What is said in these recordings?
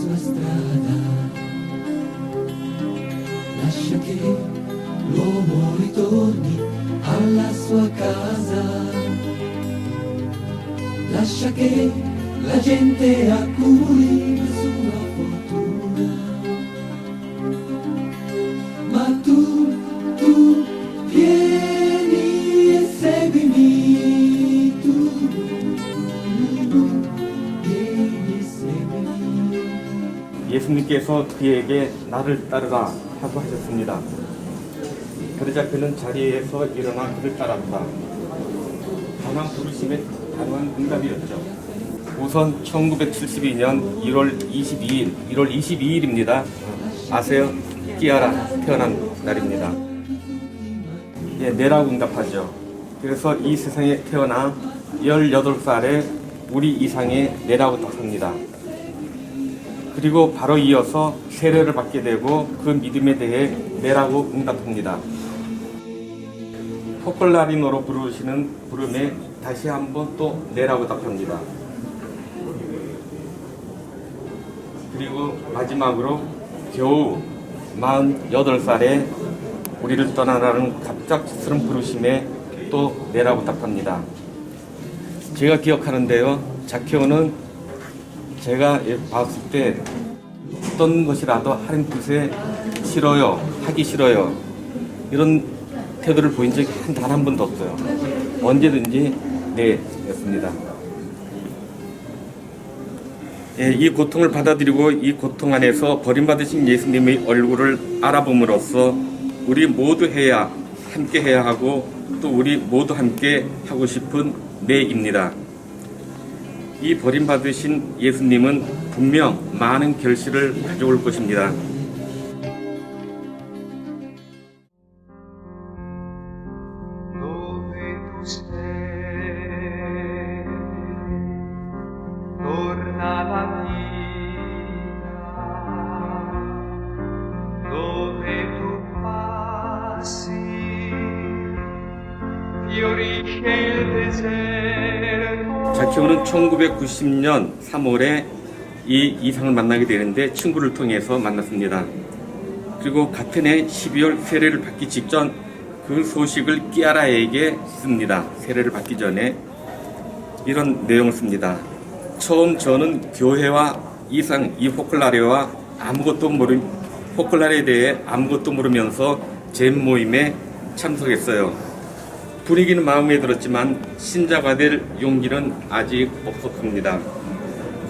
sua strada, lascia che l'uomo ritorni alla sua casa, lascia che la gente accumuli la sua fortuna, ma tu vieni e seguimi, tu vieni e seguimi. 예수님께서 그에게 나를 따르라 하고 하셨습니다. 그러자 그는 자리에서 일어나 그를 따랐다. 단호한 부르심에 단호한 응답이었죠. 우선 1972년 1월 22일입니다. 아세요? 끼아라 태어난 날입니다. 예, 네라고 응답하죠. 그래서 이 세상에 태어나 18살에 우리 이상의 네라고 답합니다. 그리고 바로 이어서 세례를 받게 되고 그 믿음에 대해 네라고 응답합니다. 포콜라리노로 부르시는 부름에 다시 한번 또 네라고 답합니다. 그리고 마지막으로 겨우 48살에 우리를 떠나라는 갑작스런 부르심에 또 네라고 답합니다. 제가 기억하는데요, 자케오는 제가 봤을 때 어떤 것이라도 하나님 뜻에 싫어요, 하기 싫어요, 이런 태도를 보인 적이 단 한 번도 없어요. 언제든지 네 였습니다. 예, 이 고통을 받아들이고 이 고통 안에서 버림받으신 예수님의 얼굴을 알아봄으로써 우리 모두 함께 해야 하고 또 우리 모두 함께 하고 싶은 네입니다. 이 버림받으신 예수님은 분명 많은 결실을 가져올 것입니다. 자케오는 1990년 3월에 이 이상을 만나게 되는데 친구를 통해서 만났습니다. 그리고 같은 해 12월 세례를 받기 직전 그 소식을 끼아라에게 씁니다. 세례를 받기 전에 이런 내용을 씁니다. 처음 저는 교회와 이상 이 포클라레와 포클라레에 대해 아무것도 모르면서 잼 모임에 참석했어요. 분위기는 마음에 들었지만 신자가 될 용기는 아직 없었습니다.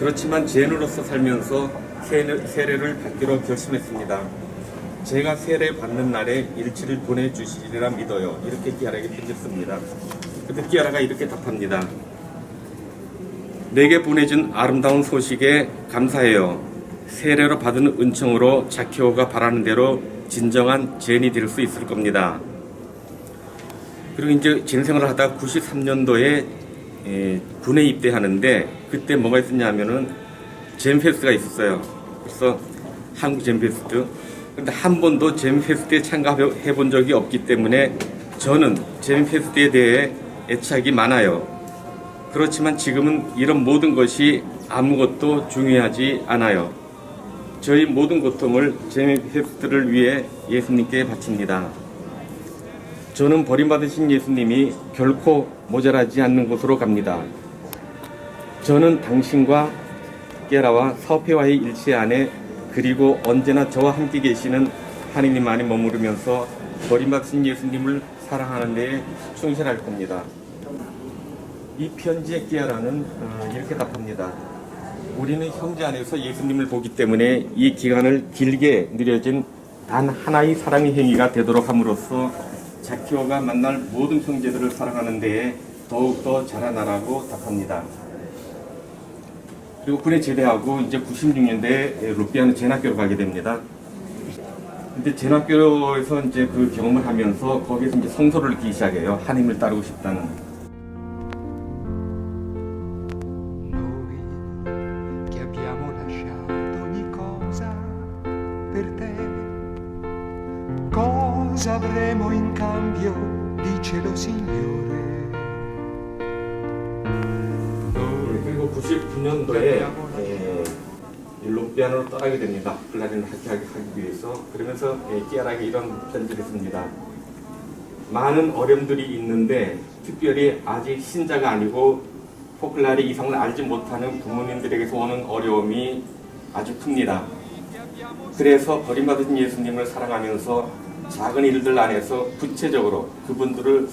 그렇지만 젠으로서 살면서 세례를 받기로 결심했습니다. 제가 세례 받는 날에 일치를 보내주시리라 믿어요. 이렇게 끼아라에게 편지했습니다. 근데 끼아라가 이렇게 답합니다. 내게 보내준 아름다운 소식에 감사해요. 세례로 받은 은총으로 자케오가 바라는 대로 진정한 젠이 될 수 있을 겁니다. 그리고 이제 젠 생활을 하다가 93년도에 군에 입대하는데 그때 뭐가 있었냐면은 젠 페스트가 있었어요. 그래서 한국 젠 페스트. 근데 한 번도 젠 페스트에 참가해 본 적이 없기 때문에 저는 젠 페스트에 대해 애착이 많아요. 그렇지만 지금은 이런 모든 것이 아무것도 중요하지 않아요. 저희 모든 고통을 젠 페스트를 위해 예수님께 바칩니다. 저는 버림받으신 예수님이 결코 모자라지 않는 곳으로 갑니다. 저는 당신과 깨라와 서페와의 일치 안에 그리고 언제나 저와 함께 계시는 하느님 안에 머무르면서 버림받으신 예수님을 사랑하는 데에 충실할 겁니다. 이 편지의 깨라는 이렇게 답합니다. 우리는 형제 안에서 예수님을 보기 때문에 이 기간을 길게 느려진 단 하나의 사랑의 행위가 되도록 함으로써 자케오가 만날 모든 형제들을 사랑하는 데에 더욱더 자라나라고 답합니다. 그리고 군에 제대하고 이제 96년대에 루피아는 젠학교로 가게 됩니다. 근데 젠학교에서 이제 그 경험을 하면서 거기서 이제 성소를 느끼기 시작해요. 하나님을 따르고 싶다는. Cosa avremo in cambio? Dicelo Signore. 그리고 99년도에 로피안으로 떠나게 됩니다. 포클라리를 하기 위해서. 그러면서 끼아라에게 이런 편지를 씁니다. 많은 어려움들이 있는데 특별히 아직 신자가 아니고 포클라리 이성을 알지 못하는 부모님들에게서 오는 어려움이 아주 큽니다. 그래서 버림받으신 예수님을 사랑하면서 작은 일들 안에서 구체적으로 그분들을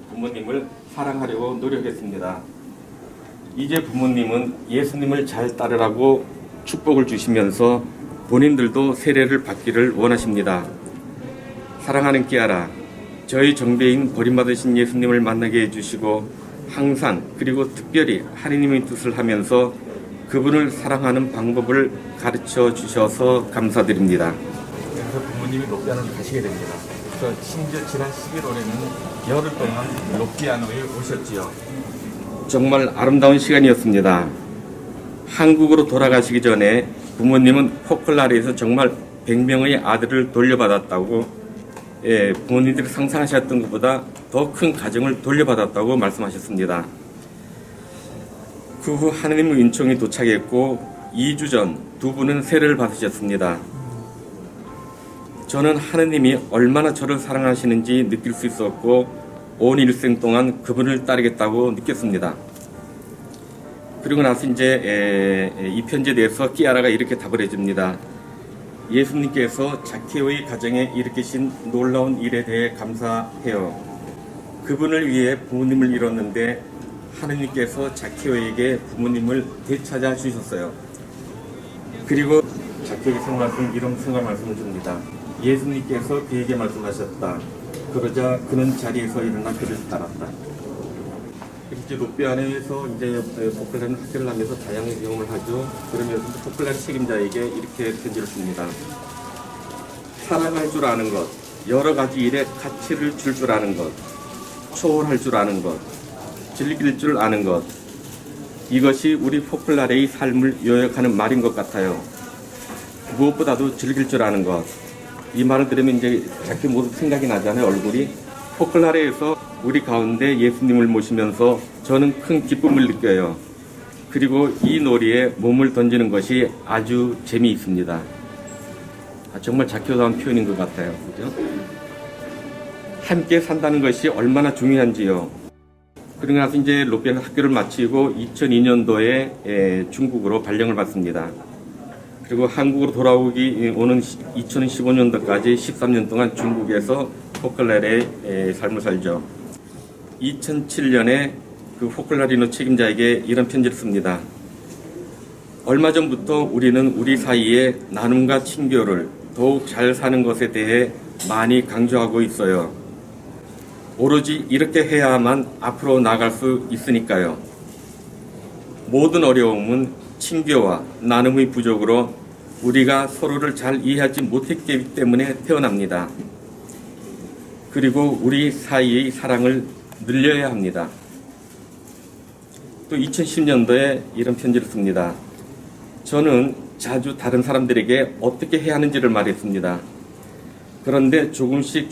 부모님을 사랑하려고 노력했습니다. 이제 부모님은 예수님을 잘 따르라고 축복을 주시면서 본인들도 세례를 받기를 원하십니다. 사랑하는 끼아라, 저희 정배인 버림받으신 예수님을 만나게 해주시고 항상 그리고 특별히 하느님의 뜻을 하면서 그분을 사랑하는 방법을 가르쳐 주셔서 감사드립니다. 그래서 부모님이 로피아노를 가시게 됩니다. 그래서 심지어 지난 11월에는 열흘 동안 로피아노에 오셨지요. 정말 아름다운 시간이었습니다. 한국으로 돌아가시기 전에 부모님은 포클라리에서 정말 100명의 아들을 돌려받았다고, 부모님들이 상상하셨던 것보다 더 큰 가정을 돌려받았다고 말씀하셨습니다. 그 후 하느님의 은총이 도착했고 2주 전 두 분은 세례를 받으셨습니다. 저는 하느님이 얼마나 저를 사랑하시는지 느낄 수 있었고 온 일생 동안 그분을 따르겠다고 느꼈습니다. 그리고 나서 이제 이 편지에 대해서 끼아라가 이렇게 답을 해줍니다. 예수님께서 자케오의 가정에 일으키신 놀라운 일에 대해 감사해요. 그분을 위해 부모님을 잃었는데 하느님께서 자케오에게 부모님을 되찾아 주셨어요. 그리고 자케오에게 이런 생각 말씀을 줍니다. 예수님께서 그에게 말씀하셨다. 그러자 그는 자리에서 일어나 그를 따랐다. 이제 로피아노에서 이제 포클라리는 학교를 하면서 다양한 경험을 하죠. 그러면서 포클라리 책임자에게 이렇게 편지를 씁니다. 사랑할 줄 아는 것, 여러 가지 일에 가치를 줄 줄 아는 것, 초월할 줄 아는 것, 즐길 줄 아는 것, 이것이 우리 포클라리의 삶을 요약하는 말인 것 같아요. 무엇보다도 즐길 줄 아는 것. 이 말을 들으면 이제 자꾸 모두 생각이 나잖아요, 얼굴이. 포클라리에서 우리 가운데 예수님을 모시면서 저는 큰 기쁨을 느껴요. 그리고 이 놀이에 몸을 던지는 것이 아주 재미있습니다. 정말 자키오다운 표현인 것 같아요. 그죠? 함께 산다는 것이 얼마나 중요한지요. 그러고 나서 이제 로피아노 학교를 마치고 2002년도에 중국으로 발령을 받습니다. 그리고 한국으로 오는 2015년도까지 13년 동안 중국에서 포클라리의 삶을 살죠. 2007년에 그 포클라리노 책임자에게 이런 편지를 씁니다. 얼마 전부터 우리는 우리 사이에 나눔과 친교를 더욱 잘 사는 것에 대해 많이 강조하고 있어요. 오로지 이렇게 해야만 앞으로 나갈 수 있으니까요. 모든 어려움은 친교와 나눔의 부족으로 우리가 서로를 잘 이해하지 못했기 때문에 태어납니다. 그리고 우리 사이의 사랑을 늘려야 합니다. 또 2010년도에 이런 편지를 씁니다. 저는 자주 다른 사람들에게 어떻게 해야 하는지를 말했습니다. 그런데 조금씩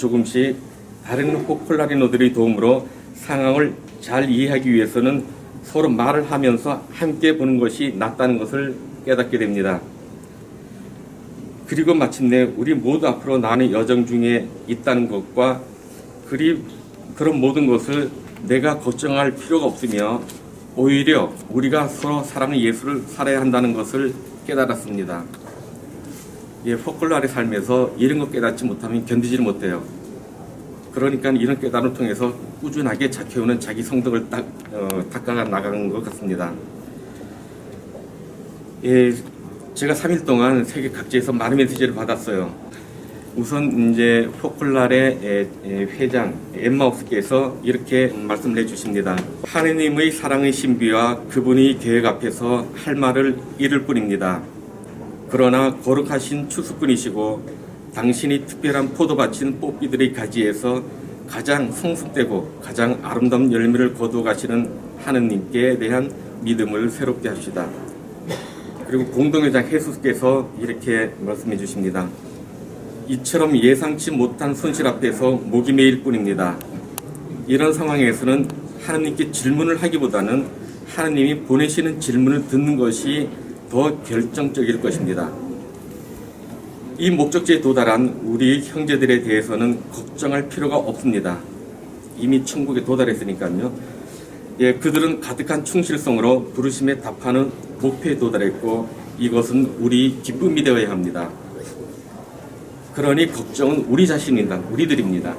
다른 포클라리노들의 도움으로 상황을 잘 이해하기 위해서는 서로 말을 하면서 함께 보는 것이 낫다는 것을 깨닫게 됩니다. 그리고 마침내 우리 모두 앞으로 나는 여정 중에 있다는 것과 그런 모든 것을 내가 걱정할 필요가 없으며 오히려 우리가 서로 사랑의 예수를 살아야 한다는 것을 깨달았습니다. 포클라리 삶에서 이런 것 깨닫지 못하면 견디지를 못해요. 그러니까 이런 깨달음을 통해서 꾸준하게 자키오는 자기 성덕을 닦아 나가는 것 같습니다. 제가 3일 동안 세계 각지에서 많은 메시지를 받았어요. 우선 이제 포클라리의 회장 엠마우스께서 이렇게 말씀을 해주십니다. 하느님의 사랑의 신비와 그분의 계획 앞에서 할 말을 잃을 뿐입니다. 그러나 거룩하신 추수꾼이시고 당신이 특별한 포도밭인 뽀삐들의 가지에서 가장 성숙되고 가장 아름다운 열매를 거두어 가시는 하느님께 대한 믿음을 새롭게 하시다. 그리고 공동회장 헤수스께서 이렇게 말씀해 주십니다. 이처럼 예상치 못한 손실 앞에서 목이 메일 뿐입니다. 이런 상황에서는 하느님께 질문을 하기보다는 하느님이 보내시는 질문을 듣는 것이 더 결정적일 것입니다. 이 목적지에 도달한 우리 형제들에 대해서는 걱정할 필요가 없습니다. 이미 천국에 도달했으니까요. 예, 그들은 가득한 충실성으로 부르심에 답하는 목표에 도달했고 이것은 우리 기쁨이 되어야 합니다. 그러니 걱정은 우리 자신입니다. 우리들입니다.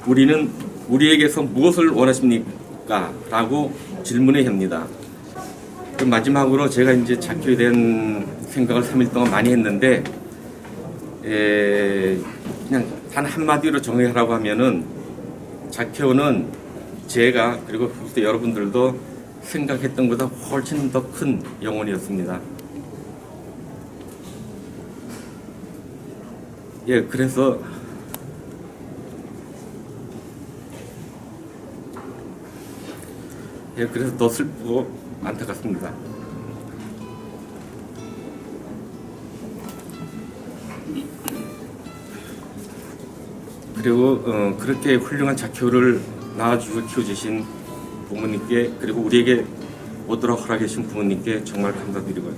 우리는 우리에게서 무엇을 원하십니까? 라고 질문해야 합니다. 그 마지막으로 제가 이제 자키오에 대한 생각을 3일 동안 많이 했는데 그냥 단 한마디로 정의하라고 하면은 자키오는 제가 그리고 그때 여러분들도 생각했던 것보다 훨씬 더 큰 영혼이었습니다. 예, 그래서 더 슬프고 안타깝습니다. 그리고 그렇게 훌륭한 자키오를 낳아주고 키워주신 부모님께 그리고 우리에게 오도록 허락해 주신 부모님께 정말 감사드리고요.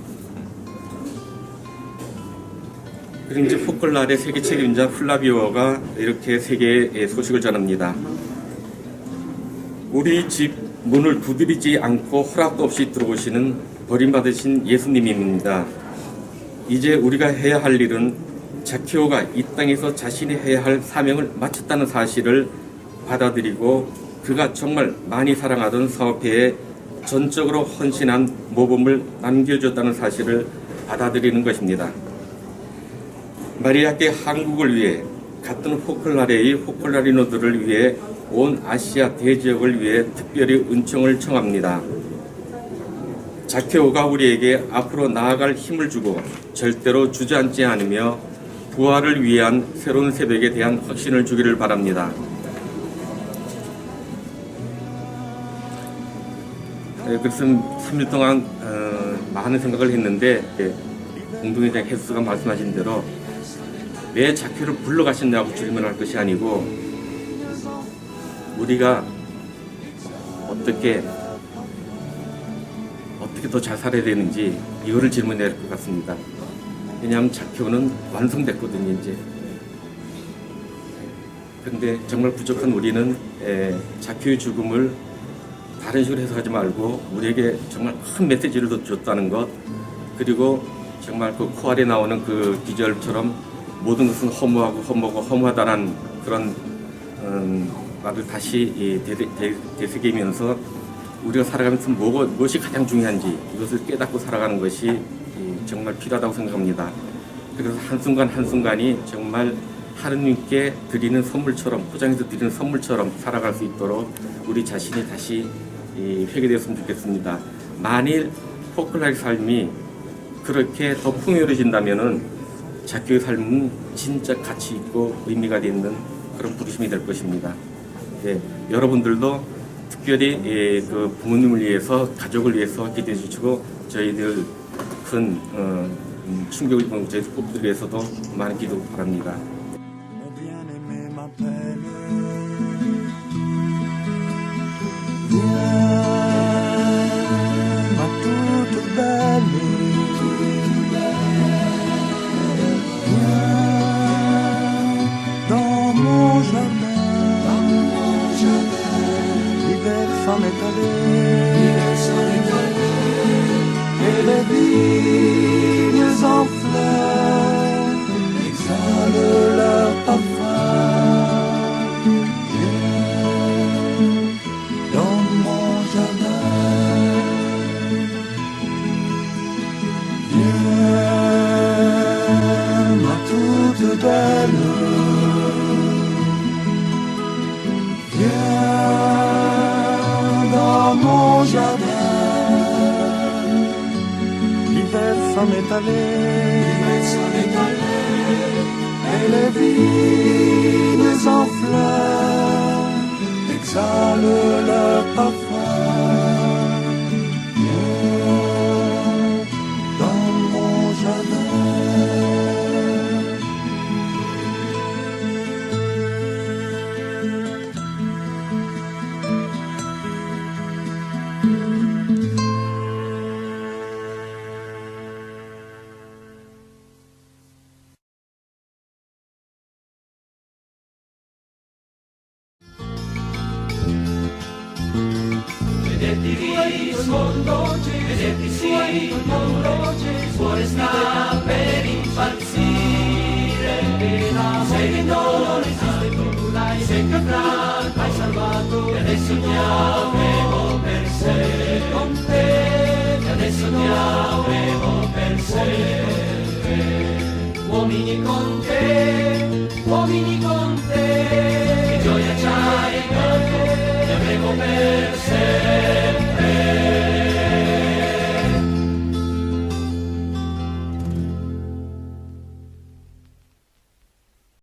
그리고 이제 포클날의 세계 책임자 플라비오가 이렇게 세계에 소식을 전합니다. 우리 집 문을 두드리지 않고 허락도 없이 들어오시는 버림받으신 예수님입니다. 이제 우리가 해야 할 일은 자키오가 이 땅에서 자신이 해야 할 사명을 마쳤다는 사실을 받아들이고 그가 정말 많이 사랑하던 사업회에 전적으로 헌신한 모범을 남겨줬다는 사실을 받아들이는 것입니다. 마리아께 한국을 위해 같은 포클라레의 포클라리노들을 위해 온 아시아 대지역을 위해 특별히 은총을 청합니다. 자키오가 우리에게 앞으로 나아갈 힘을 주고 절대로 주저앉지 않으며 부활을 위한 새로운 새벽에 대한 확신을 주기를 바랍니다. 그래서 3일 동안 많은 생각을 했는데 공동회장 헬스가 말씀하신 대로 왜 자키오를 불러가셨냐고 질문할 것이 아니고 우리가 어떻게 더 잘 살아야 되는지 이거를 질문해야 할 것 같습니다. 왜냐하면 자키오는 완성됐거든요 이제. 그런데 정말 부족한 우리는 자키오의 죽음을 다른 식으로 해석하지 말고 우리에게 정말 큰 메시지를 줬다는 것, 그리고 정말 그 코알에 나오는 그 기절처럼 모든 것은 허무하고 허무하다는 그런 말을 다시 되새기면서 우리가 살아가면서 무엇이 가장 중요한지 이것을 깨닫고 살아가는 것이 정말 필요하다고 생각합니다. 그래서 한순간 한순간이 정말 하느님께 드리는 선물처럼, 포장해서 드리는 선물처럼 살아갈 수 있도록 우리 자신이 다시 회개되었으면 좋겠습니다. 만일 포클라의 삶이 그렇게 더 풍요로워진다면은 자키오의 삶은 진짜 가치 있고 의미가 있는 그런 부르심이 될 것입니다. 여러분들도 특별히 그 부모님을 위해서, 가족을 위해서 기도해 주시고 저희들 큰 충격을 입은 저희 부부들 위해서도 많은 기도 바랍니다. Et les vignes en fleurs exhalent leur parfum. Viens dans mon jardin, viens ma toute belle, viens dans mon jardin. L'hiver s'en est allé, et les vignes en fleurs exhalent leur parfum. Viens dans mon jardin. il cuore sta per impazzire, seguendo non esiste più, l'hai seccato, hai salvato, e adesso ti avevo per sé, con te, e adesso ti avevo per sé, uomini con te, uomini con te.